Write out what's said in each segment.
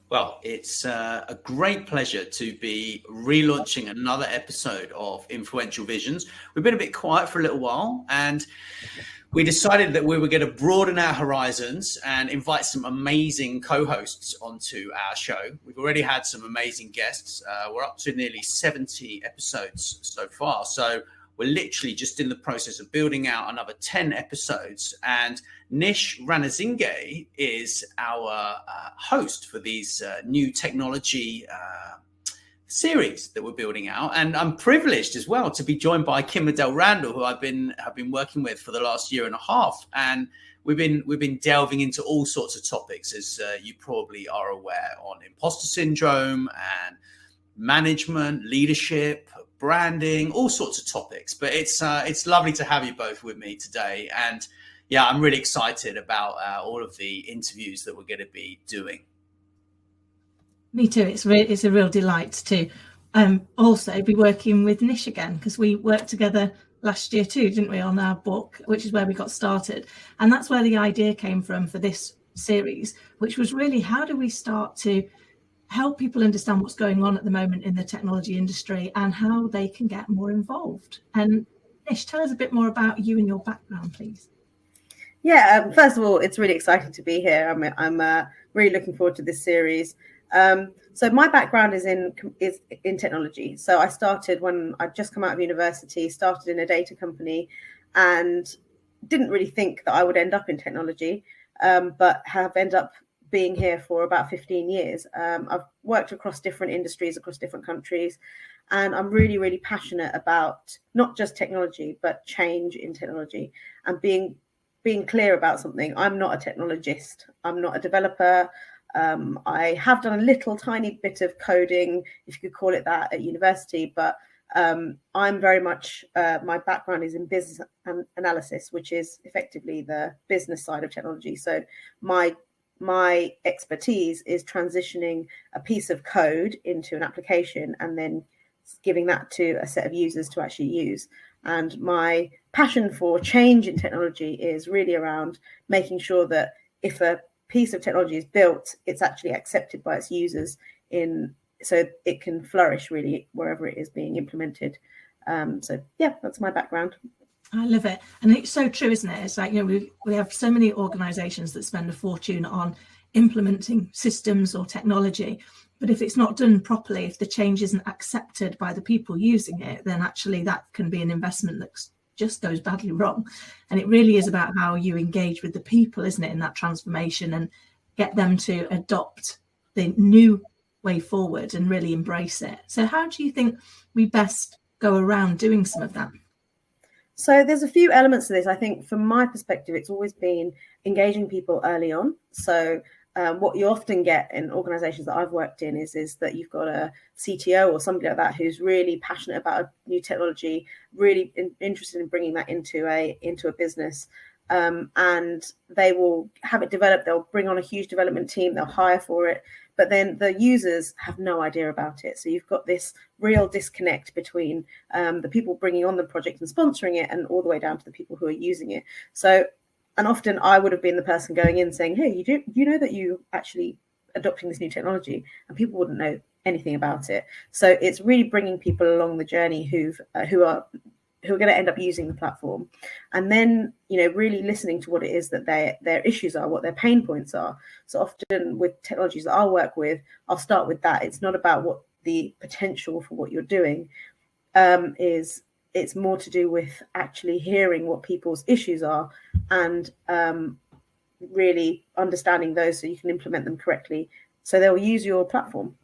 Well, it's a great pleasure to be relaunching another episode of Influential Visions. We've been a bit quiet for a little while, and we decided that we were going to broaden our horizons and invite some amazing co-hosts onto our show. We've already had some amazing guests. We're up to nearly 70 episodes so far. So we're literally just in the process of building out another 10 episodes. And Nish Ranasinghe is our host for these new technology series that we're building out. And I'm privileged as well to be joined by Kim-Adele Randall, who have been working with for the last year and a half. And we've been delving into all sorts of topics, as you probably are aware, on imposter syndrome and management, leadership, branding, all sorts of topics. But it's lovely to have you both with me today. And yeah, I'm really excited about all of the interviews that we're going to be doing. Me too. It's a real delight to also be working with Nish again, because we worked together last year too, didn't we, on our book, which is where we got started. And that's where the idea came from for this series, which was really, how do we start to help people understand what's going on at the moment in the technology industry and how they can get more involved. And Nish, tell us a bit more about you and your background, please. Yeah, first of all, it's really exciting to be here. I'm really looking forward to this series. So my background is in technology. So I started when I'd just come out of university, started in a data company, and didn't really think that I would end up in technology, but have ended up being here for about 15 years. I've worked across different industries, across different countries, and I'm really, really passionate about not just technology, but change in technology and being clear about something. I'm not a technologist. I'm not a developer. I have done a little tiny bit of coding, if you could call it that, at university, but I'm very much, my background is in business analysis, which is effectively the business side of technology. So my expertise is transitioning a piece of code into an application and then giving that to a set of users to actually use. And my passion for change in technology is really around making sure that if a piece of technology is built, it's actually accepted by its users so it can flourish really wherever it is being implemented. So yeah, that's my background. I love it. And it's so true, isn't it? It's like, we have so many organizations that spend a fortune on implementing systems or technology, but if it's not done properly, if the change isn't accepted by the people using it, then actually that can be an investment that just goes badly wrong. And it really is about how you engage with the people, isn't it, in that transformation, and get them to adopt the new way forward and really embrace it. So how do you think we best go around doing some of that? So there's a few elements to this. I think from my perspective, it's always been engaging people early on. So what you often get in organizations that I've worked in is that you've got a CTO or somebody like that who's really passionate about a new technology, really interested in bringing that into a business. And they will have it developed. They'll bring on a huge development team. They'll hire for it. But then the users have no idea about it. So you've got this real disconnect between the people bringing on the project and sponsoring it, and all the way down to the people who are using it. So, and often I would have been the person going in saying, hey, you know that you actually adopting this new technology, and people wouldn't know anything about it. So it's really bringing people along the journey who are going to end up using the platform, and then really listening to what it is that their issues are, what their pain points are. So often with technologies that I'll work with, I'll start with that. It's not about what the potential for what you're doing is. It's more to do with actually hearing what people's issues are and really understanding those so you can implement them correctly, so they'll use your platform.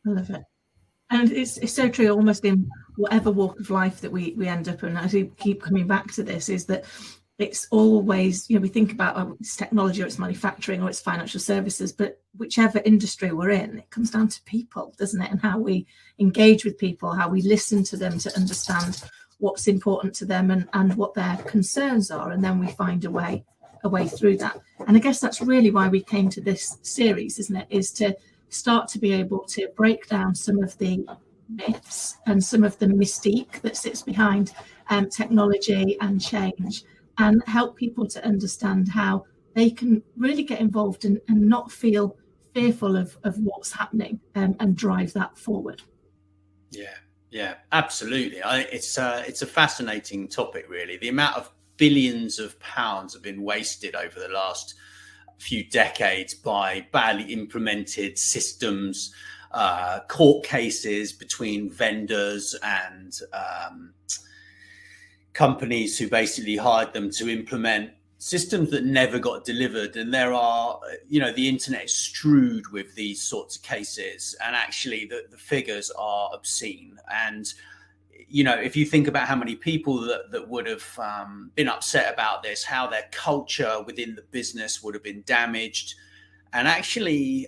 I love it. And it's so true, almost in whatever walk of life that we end up in. I do keep coming back to this, is that it's always, we think about it's technology or it's manufacturing or it's financial services, but whichever industry we're in, it comes down to people, doesn't it? And how we engage with people, how we listen to them to understand what's important to them and what their concerns are, and then we find a way through that. And I guess that's really why we came to this series, isn't it? Is to start to be able to break down some of the myths and some of the mystique that sits behind technology and change, and help people to understand how they can really get involved and not feel fearful of what's happening, and drive that forward. Yeah, absolutely. It's a fascinating topic, really. The amount of billions of pounds have been wasted over the last few decades by badly implemented systems, court cases between vendors and companies who basically hired them to implement systems that never got delivered. And there are, the internet is strewed with these sorts of cases, and actually the figures are obscene. And if you think about how many people that would have been upset about this, how their culture within the business would have been damaged, and actually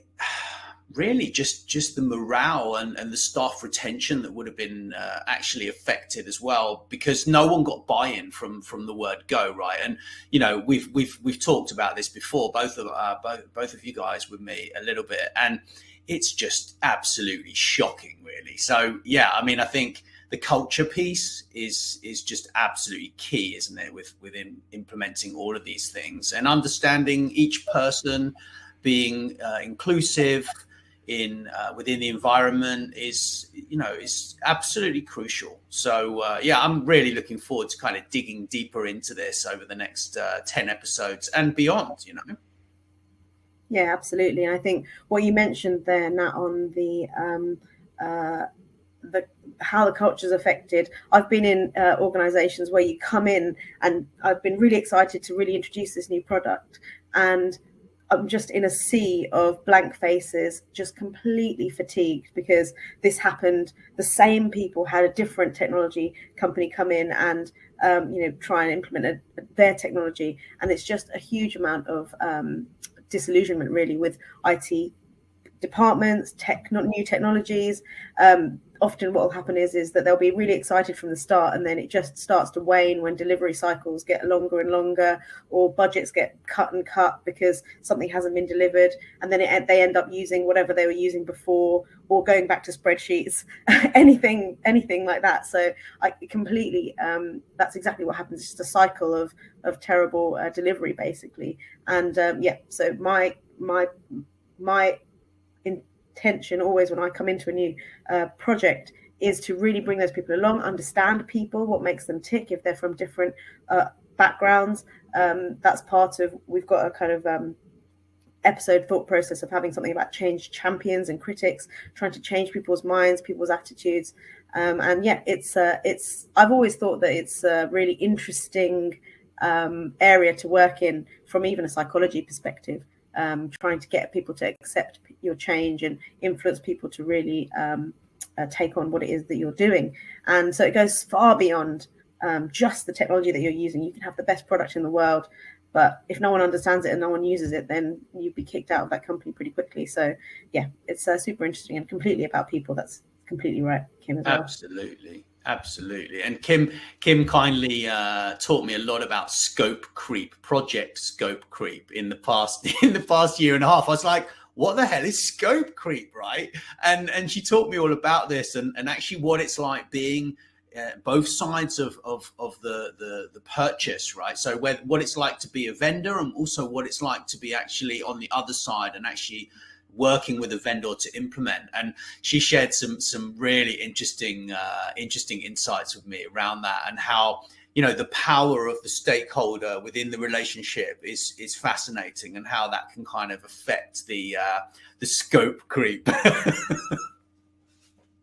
really just the morale and the staff retention that would have been actually affected as well, because no one got buy-in from the word go, right? And we've talked about this before, both of you guys with me a little bit, and it's just absolutely shocking, really. So yeah, I mean, I think the culture piece is just absolutely key, isn't it, within implementing all of these things, and understanding each person, being inclusive within the environment is absolutely crucial. So I'm really looking forward to kind of digging deeper into this over the next 10 episodes and beyond. Yeah, absolutely. And I think what you mentioned there, Nat, on the how the culture is affected. I've been in organizations where you come in, and I've been really excited to really introduce this new product, and I'm just in a sea of blank faces, just completely fatigued, because this happened. The same people had a different technology company come in and try and implement their technology, and it's just a huge amount of disillusionment, really, with IT departments, new technologies. Often what will happen is that they'll be really excited from the start, and then it just starts to wane when delivery cycles get longer and longer, or budgets get cut because something hasn't been delivered, and then they end up using whatever they were using before, or going back to spreadsheets, anything like that. So I completely, that's exactly what happens. It's just a cycle of terrible delivery, basically. And so my intention always when I come into a new project is to really bring those people along, understand people, what makes them tick, if they're from different backgrounds. That's part of, we've got a kind of episode thought process of having something about change champions and critics, trying to change people's minds, people's attitudes. It's I've always thought that it's a really interesting area to work in from even a psychology perspective. Trying to get people to accept your change and influence people to really take on what it is that you're doing. And so it goes far beyond just the technology that you're using. You can have the best product in the world, but if no one understands it and no one uses it, then you'd be kicked out of that company pretty quickly. So yeah, it's super interesting and completely about people. That's completely right, Kim, as well. Absolutely. And Kim kindly taught me a lot about scope creep, project scope creep in the past year and a half. I was like, what the hell is scope creep, right? And she taught me all about this and actually what it's like being both sides of the purchase, right? So what it's like to be a vendor, and also what it's like to be actually on the other side and actually working with a vendor to implement. And she shared some really interesting insights with me around that, and how the power of the stakeholder within the relationship is fascinating, and how that can kind of affect the scope creep.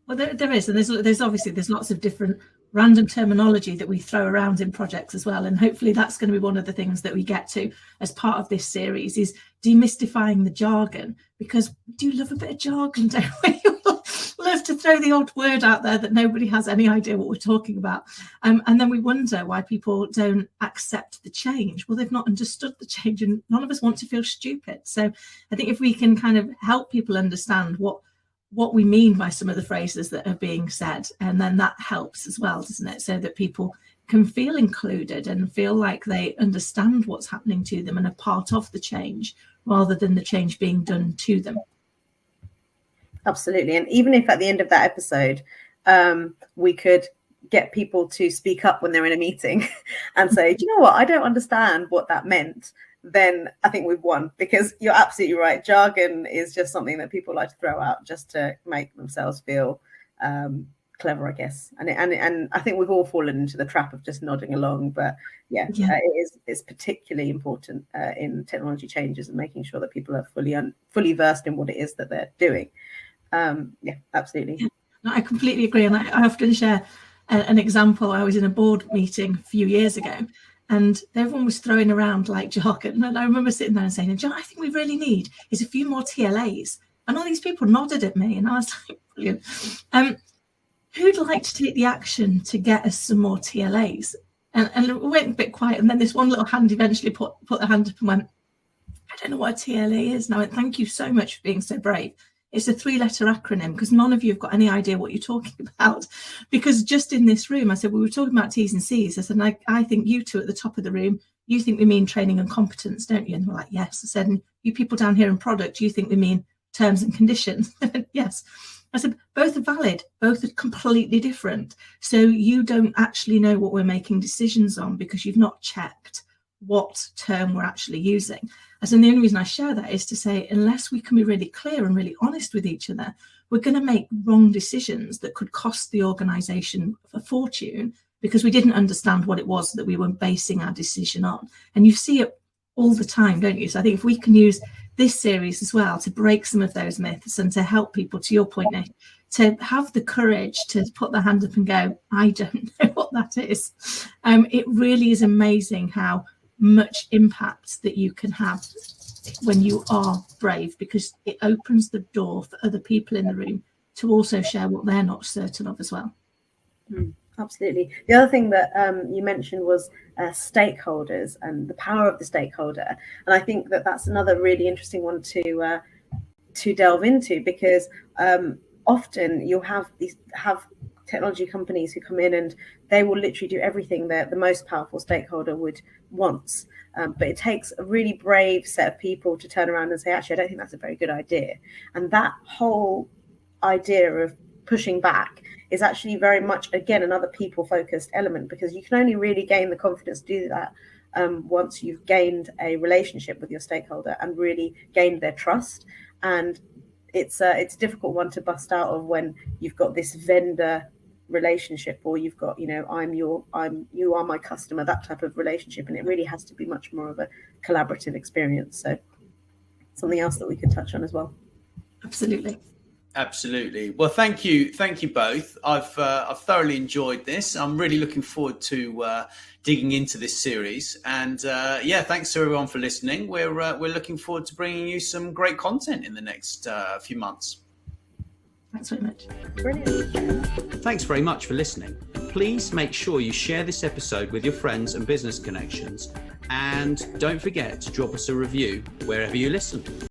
Well, there is, and there's obviously lots of different random terminology that we throw around in projects as well, and hopefully that's going to be one of the things that we get to as part of this series, is demystifying the jargon, because we do love a bit of jargon, don't we? Love to throw the odd word out there that nobody has any idea what we're talking about, and then we wonder why people don't accept the change. Well, they've not understood the change, and none of us want to feel stupid. So I think if we can kind of help people understand what what we mean by some of the phrases that are being said. And then that helps as well, doesn't it? So that people can feel included and feel like they understand what's happening to them and are part of the change rather than the change being done to them. Absolutely. And even if at the end of that episode, we could get people to speak up when they're in a meeting and say, do you know what, I don't understand what that meant, then I think we've won, because you're absolutely right. Jargon is just something that people like to throw out just to make themselves feel clever, I guess. And I think we've all fallen into the trap of just nodding along. But it's particularly important in technology changes and making sure that people are fully versed in what it is that they're doing. Absolutely. Yeah. No, I completely agree. And I often share an example. I was in a board meeting a few years ago, and everyone was throwing around like jargon. And I remember sitting there and saying, John, I think we really need is a few more TLAs. And all these people nodded at me, and I was like, brilliant. Who'd like to take the action to get us some more TLAs? And it went a bit quiet. And then this one little hand eventually put their hand up and went, I don't know what a TLA is. And I went, thank you so much for being so brave. It's a 3-letter acronym, because none of you have got any idea what you're talking about. Because just in this room, I said, we were talking about T's and C's. I said, I think you two at the top of the room, you think we mean training and competence, don't you? And they were like, yes. I said, and you people down here in product, you think we mean terms and conditions? Yes. I said, both are valid, both are completely different. So you don't actually know what we're making decisions on because you've not checked what term we're actually using. I said, and the only reason I share that is to say, unless we can be really clear and really honest with each other, we're going to make wrong decisions that could cost the organisation a fortune because we didn't understand what it was that we were basing our decision on. And you see it all the time, don't you? So I think if we can use this series as well to break some of those myths and to help people, to your point, Nish, to have the courage to put their hand up and go, I don't know what that is. It really is amazing how much impact that you can have when you are brave, because it opens the door for other people in the room to also share what they're not certain of as well. Absolutely. The other thing that you mentioned was stakeholders and the power of the stakeholder. And I think that that's another really interesting one to delve into, because often you'll have technology companies who come in and they will literally do everything that the most powerful stakeholder would want. But it takes a really brave set of people to turn around and say, actually, I don't think that's a very good idea. And that whole idea of pushing back is actually very much, again, another people-focused element, because you can only really gain the confidence to do that once you've gained a relationship with your stakeholder and really gained their trust. And it's a difficult one to bust out of when you've got this vendor relationship, or you've got, you are my customer, that type of relationship. And it really has to be much more of a collaborative experience. So something else that we could touch on as well. Absolutely. Well, thank you both. I've thoroughly enjoyed this. I'm really looking forward to digging into this series. And thanks to everyone for listening. We're looking forward to bringing you some great content in the next few months. Thanks very much. Brilliant. Thanks very much for listening. Please make sure you share this episode with your friends and business connections. And don't forget to drop us a review wherever you listen.